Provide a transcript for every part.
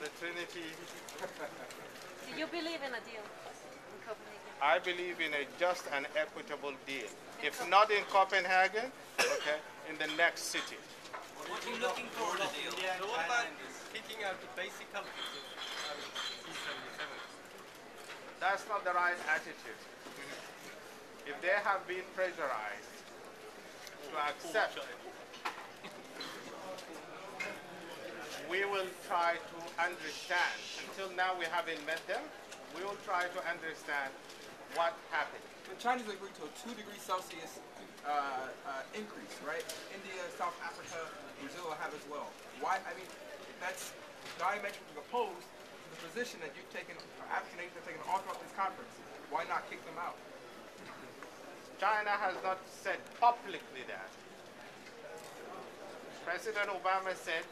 the Trinity. Do you believe in a deal in Copenhagen? I believe in a just and equitable deal. If not in Copenhagen, okay, in the next city. What are you looking for in a deal? So what about kicking out the basic countries of G-77? That's not the right attitude. If they have been pressurized to accept, we will try to understand. Until now we haven't met them. We will try to understand what happened. The Chinese agreed to a 2 degrees Celsius increase, right? India, South Africa, Brazil will have as well. Why? I mean, that's diametrically opposed to the position that you've taken, African nations have taken all throughout this conference. Why not kick them out? China has not said publicly that. President Obama said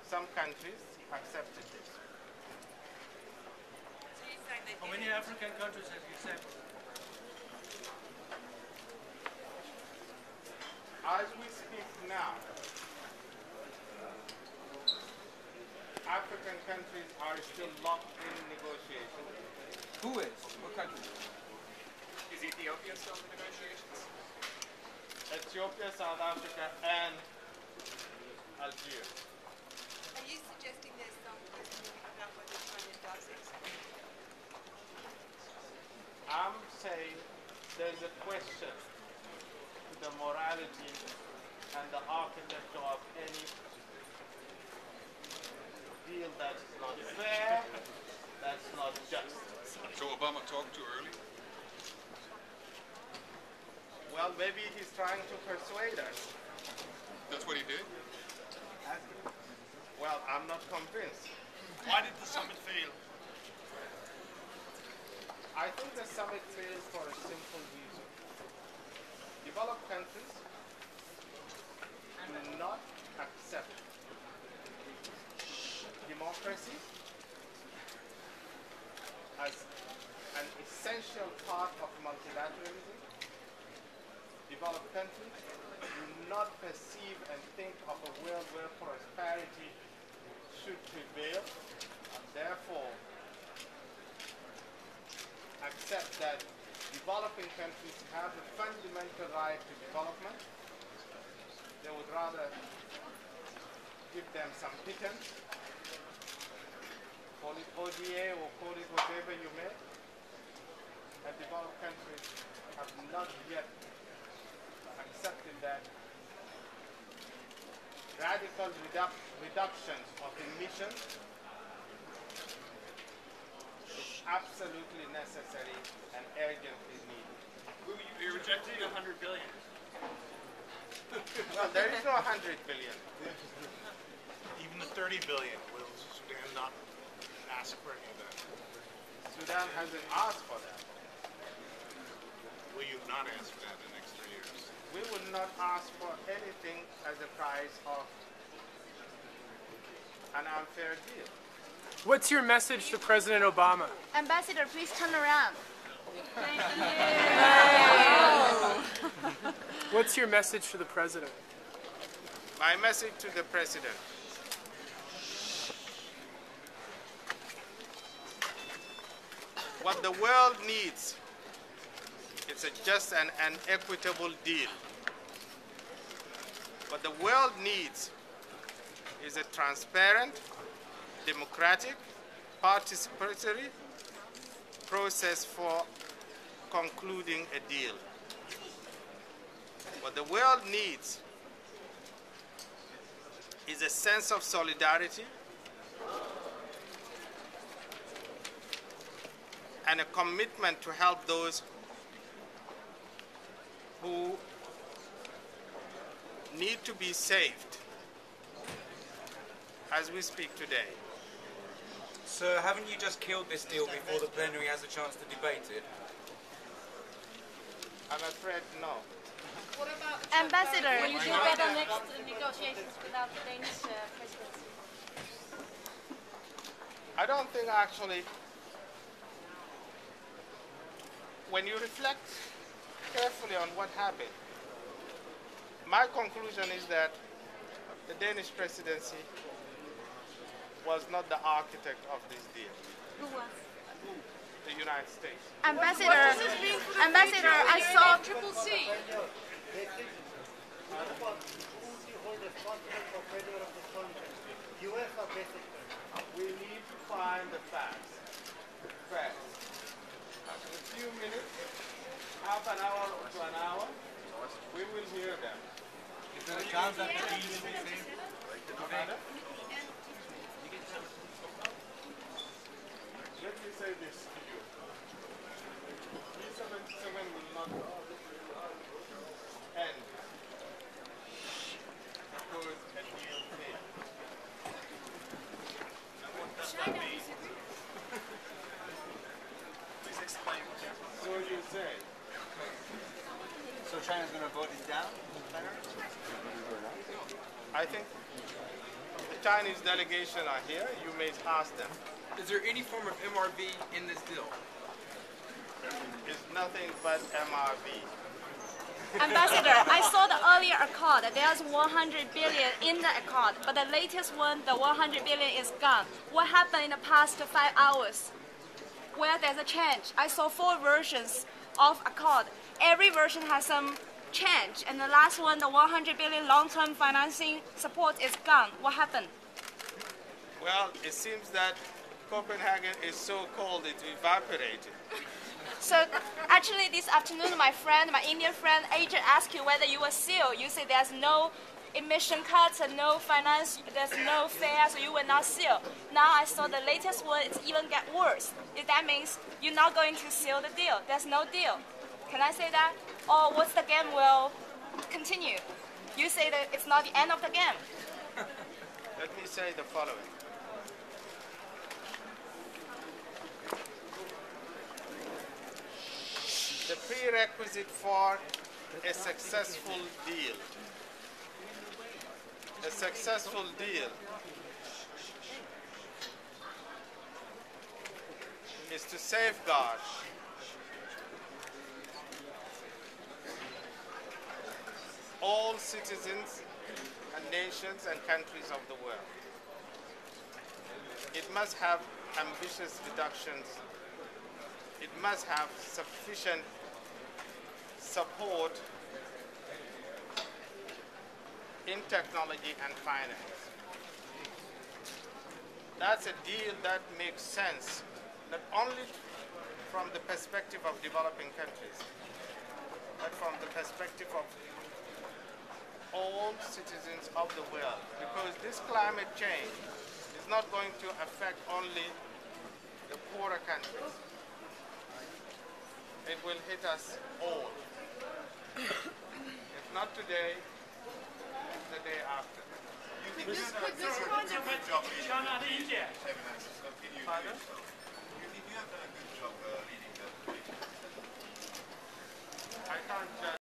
some countries accepted this. How many African countries have you said? As we speak now, African countries are still locked in negotiations. Who is? What country? Is Ethiopia still in negotiations? Ethiopia, South Africa, and Algeria. Are you suggesting there's some question about whether China does export? I'm saying there's a question to the morality and the architecture of any deal that's not fair, that's not just. So Obama talked too early? Well, maybe he's trying to persuade us. That's what he did? Well, I'm not convinced. Why did the summit fail? I think the summit failed for a simple reason. Developed countries do not accept democracy as an essential part of multilateralism. Developed countries do not perceive and think of a world where prosperity should prevail, and therefore accept that developing countries have a fundamental right to development. They would rather give them some pittance, call it ODA or call it whatever you may, and developed countries have not yet accepted that radical reductions of emissions is absolutely necessary and urgently needed. You're rejecting 100 billion. Well, there is no 100 billion. Even the 30 billion, will Sudan not ask for any of that? Sudan hasn't asked for that. Will you not ask for that in the next 3 years? We will not ask for anything as a price of an unfair deal. What's your message to President Obama? Ambassador, please turn around. Thank you. What's your message to the president? My message to the president. What the world needs is a just and an equitable deal. What the world needs is a transparent, democratic, participatory process for concluding a deal. What the world needs is a sense of solidarity and a commitment to help those who need to be saved as we speak today. Sir, haven't you just killed this deal before the plenary has a chance to debate it? I'm afraid no. What about Ambassador, will you do better next negotiations without the Danish presidency? I don't think actually, when you reflect carefully on what happened, my conclusion is that the Danish presidency was not the architect of this deal. Who was? The United States. Ambassador, I saw Triple C. We need to find the facts first. In a few minutes, half an hour to an hour, we will hear them. Is there a chance that the deal will be saved? Let me say this to you. G-77 will not end because a deal failed. Please explain. So you say. So China's going to vote it down? I think the Chinese delegation are here. You may ask them. Is there any form of MRV in this deal? It's nothing but MRV. Ambassador, I saw the earlier accord. There's 100 billion in the accord, but the latest one, the 100 billion is gone. What happened in the past 5 hours? Where there's a change. I saw 4 versions of accord. Every version has some change, and the last one, the 100 billion long-term financing support is gone. What happened? Well, it seems that Copenhagen is so cold it evaporated. So actually this afternoon, my Indian friend, agent asked you whether you were seal. You say there's no emission cuts and no finance, there's no fare, so you will not seal. Now I saw the latest one, it's even get worse. If that means you're not going to seal the deal. There's no deal. Can I say that? Or what's the game will continue? You say that it's not the end of the game. Let me say the following. The prerequisite for a successful deal is to safeguard all citizens and nations and countries of the world. It must have ambitious reductions. It must have sufficient support in technology and finance. That's a deal that makes sense, not only from the perspective of developing countries, but from the perspective of all citizens of the world, because this climate change is not going to affect only the poorer countries. It will hit us all. If not today, the day after. You think you have done a good job leading the Pardon? You think you have done a good job leading the I can't judge.